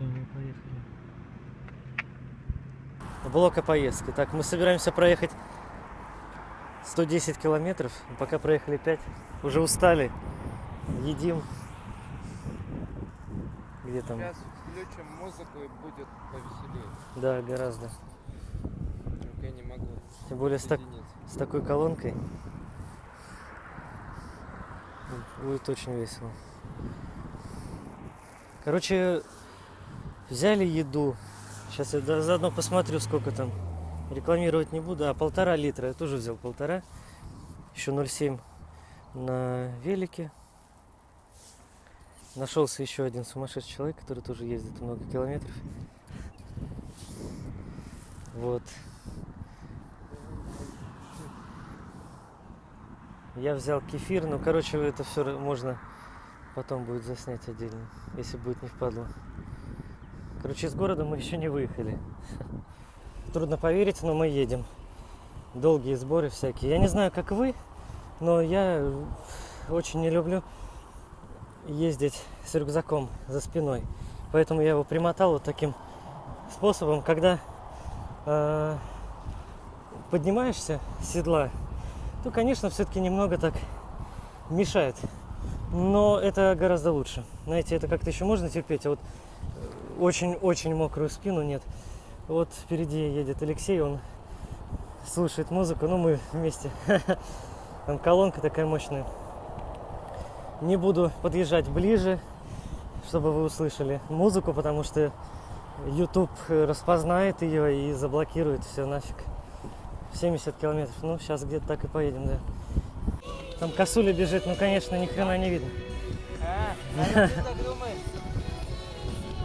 Все, мы поехали. Блок о поездке. Так, мы собираемся проехать 110 километров. Пока проехали 5. Уже устали. Едим. Где там? Сейчас включим музыку и будет повеселее. Да, гораздо. Только я не могу. Тем более с такой колонкой. Будет очень весело. Короче, взяли еду. Сейчас я заодно посмотрю, сколько там. Рекламировать не буду. 1,5 литра. Я тоже взял 1,5. Еще 0,7 на велике. Нашелся еще один сумасшедший человек, который тоже ездит много километров. Вот. Я взял кефир. Ну, короче, это все можно потом будет заснять отдельно, если будет не впадло. Короче, из города мы еще не выехали. Трудно поверить, но мы едем. Долгие сборы всякие. Я не знаю, как вы, но я очень не люблю ездить с рюкзаком за спиной. Поэтому я его примотал вот таким способом, когда поднимаешься с седла, то, конечно, все-таки немного так мешает. Но это гораздо лучше. Знаете, это как-то еще можно терпеть, а вот очень-очень мокрую спину нет. Вот впереди едет Алексей, он слушает музыку, ну мы вместе. Там колонка такая мощная. Не буду подъезжать ближе, чтобы вы услышали музыку, потому что YouTube распознает ее и заблокирует все нафиг. 70 километров. Ну, сейчас где-то так и поедем, да. Там косуля бежит, ну, конечно, ни хрена не видно. Ты так думаешь?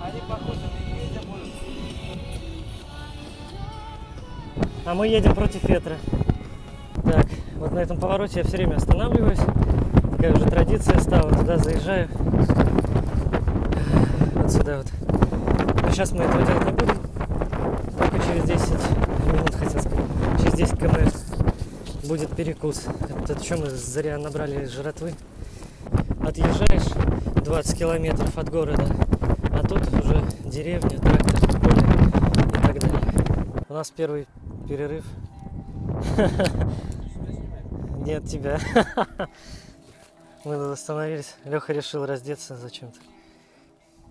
Они, похоже, медведя будут. А мы едем против ветра. Так, вот на этом повороте я все время останавливаюсь. Такая уже традиция стала. Туда заезжаю. Вот сюда вот. Но сейчас мы этого делать не будем. Только через 10 минут, хотел сказать. Через 10 км будет перекус. Это что мы зря набрали жратвы. Отъезжаешь 20 километров от города, а тут уже деревня, трактор, поле и так далее. У нас первый перерыв. Нет тебя. Мы тут остановились. Леха решил раздеться зачем-то.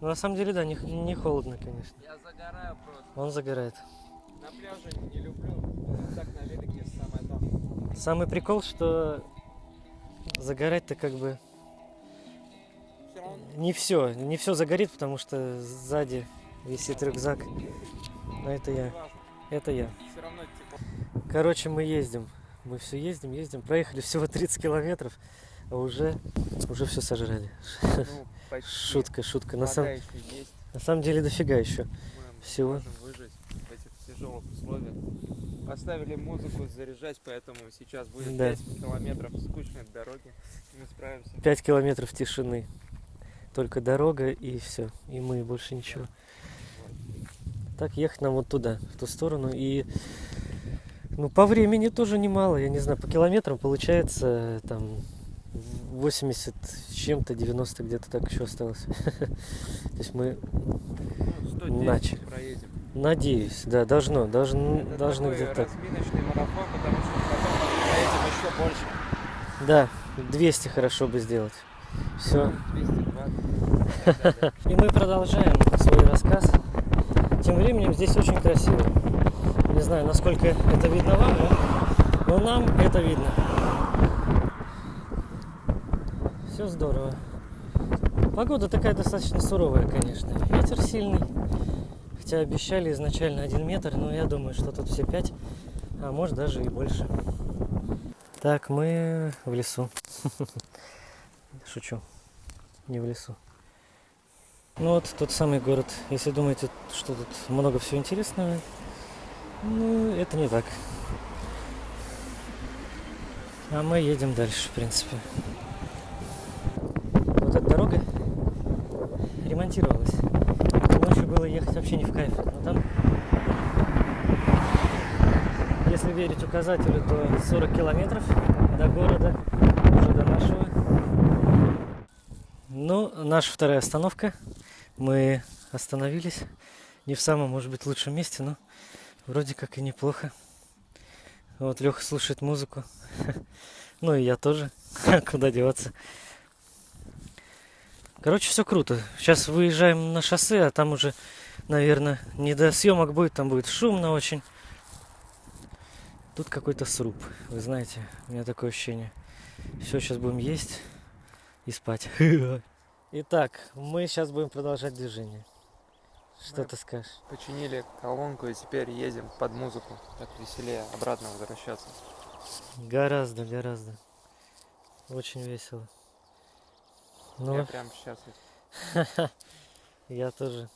Ну, на самом деле, да, не холодно, конечно. Я загораю просто. Он загорает. На пляже не люблю. Так на велике самое то. Самый прикол, что загорать-то как бы Все равно не все загорит, потому что сзади висит рюкзак. Но это я. Это я. все равно тепло. Короче, мы ездим. Мы все ездим. Проехали всего 30 километров, а уже все сожрали. Ну, почти. Шутка. Вода еще есть. На самом деле дофига еще. Мы Всего. можем выжить в этих тяжелых условиях. Поставили музыку заряжать, поэтому сейчас будет Да. 5 километров скучной дороги. Мы справимся. 5 километров тишины. Только дорога и все. И мы, больше ничего. Так, ехать нам вот туда, в ту сторону. И ну, по времени тоже немало. Я не знаю, по километрам получается там 80 с чем-то, 90 где-то так еще осталось. То есть мы 110 начали. проедем. Надеюсь, да, должны Это такой где-то так. разминочный марафон, потому что потом проедем еще больше. Да, 200 хорошо бы сделать. Все. 220. И мы продолжаем свой рассказ. Тем временем здесь очень красиво. Не знаю, насколько это видно вам, но нам это видно. Все здорово. Погода такая достаточно суровая, конечно. Ветер сильный. Хотя обещали изначально 1 метр, но я думаю, что тут все 5, а может даже и больше. Так, мы в лесу. Шучу. Не в лесу. Ну вот тот самый город. Если думаете, что тут много всего интересного, ну это не так. А мы едем дальше, в принципе. Вот эта дорога ремонтировалась. Ночью было ехать вообще не в кайф. Но там, если верить указателю, то 40 километров до города, уже до нашего. Ну, наша вторая остановка. Мы остановились. Не в самом, может быть, лучшем месте, но вроде как и неплохо. Вот Леха слушает музыку. Ну и я тоже. Куда деваться. Короче, все круто. Сейчас выезжаем на шоссе, а там уже, наверное, не до съемок будет. Там будет шумно очень. Тут какой-то сруб. Вы знаете, у меня такое ощущение. Все, сейчас будем есть и спать. Итак, мы сейчас будем продолжать движение. Что Мы ты скажешь? Починили колонку и теперь едем под музыку. Так веселее обратно возвращаться. Гораздо. Очень весело. Ну, Я прям счастлив. я тоже.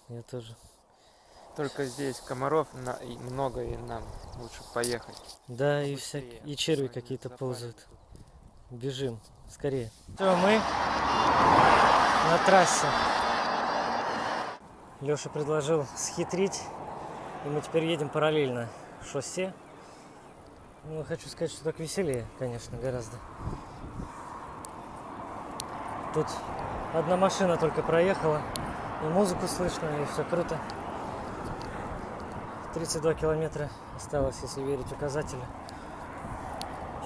Только здесь комаров и много, и нам лучше поехать. Да, и Побыстрее. и черви Они какие-то запарились ползают. тут. Бежим, скорее. Все, мы на трассе. Леша предложил схитрить, и мы теперь едем параллельно шоссе. Ну, хочу сказать, что так веселее, конечно, гораздо. Тут одна машина только проехала, и музыку слышно, и все круто. 32 километра осталось, если верить указателю.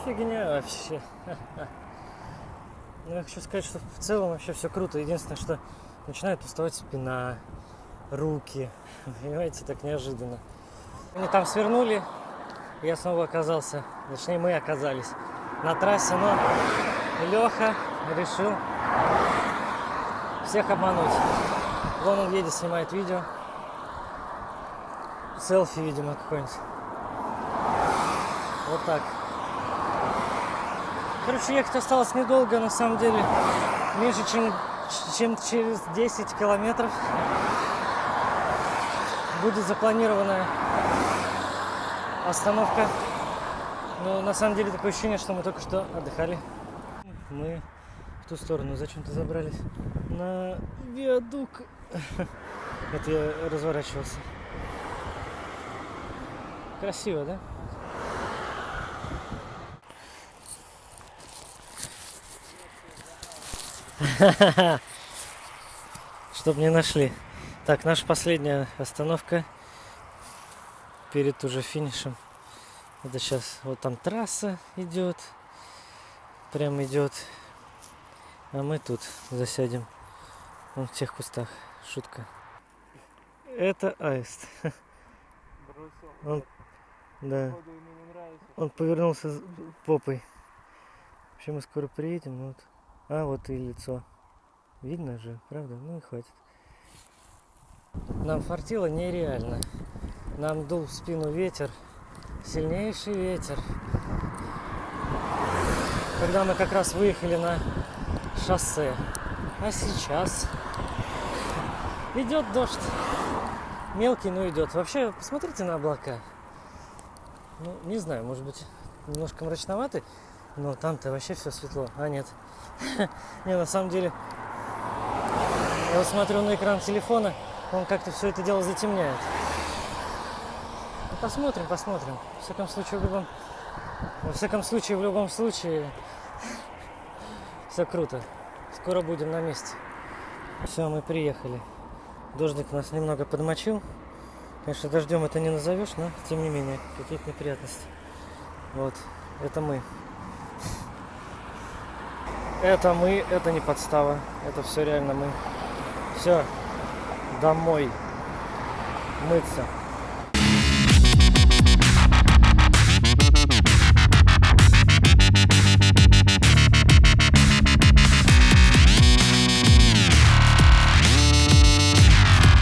Фигня вообще. Ну, я хочу сказать, что в целом вообще все круто. Единственное, что начинает уставать спина, руки. Понимаете, так неожиданно. Они там свернули, я снова оказался, точнее мы оказались на трассе, но Леха решил всех обмануть. Вон он едет, снимает видео. Селфи, видимо, какой-нибудь. Вот так. Короче, ехать осталось недолго, на самом деле. Меньше, чем через 10 километров будет запланированная остановка. Но на самом деле такое ощущение, что мы только что отдыхали. Мы в ту сторону зачем-то забрались. На виадук. Это я разворачивался. Красиво, да? Чтоб не нашли. Так, наша последняя остановка перед уже финишем. Это сейчас вот там трасса идет. Прям идет. А мы тут засядем. Вон в тех кустах. Шутка. Это аист. Он, да. Он повернулся попой. Вообще мы скоро приедем. Вот. А вот и лицо. Видно же, правда? Ну и хватит. Нам фартило нереально. Нам дул в спину ветер. Сильнейший ветер. Когда мы как раз выехали на шоссе. А сейчас идет дождь. Мелкий, но идет. Вообще, посмотрите на облака. Ну, не знаю, может быть, немножко мрачноватый, но там-то вообще все светло. А нет. Не, на самом деле, я вот смотрю на экран телефона, он как-то все это дело затемняет. Ну, посмотрим. Во всяком случае, в любом случае, все круто. Скоро будем на месте. Все, мы приехали. Дождик нас немного подмочил. Конечно, дождем это не назовешь, но тем не менее, какие-то неприятности. Вот, это мы. Это не подстава. Это все реально мы. Все, домой. Мыться.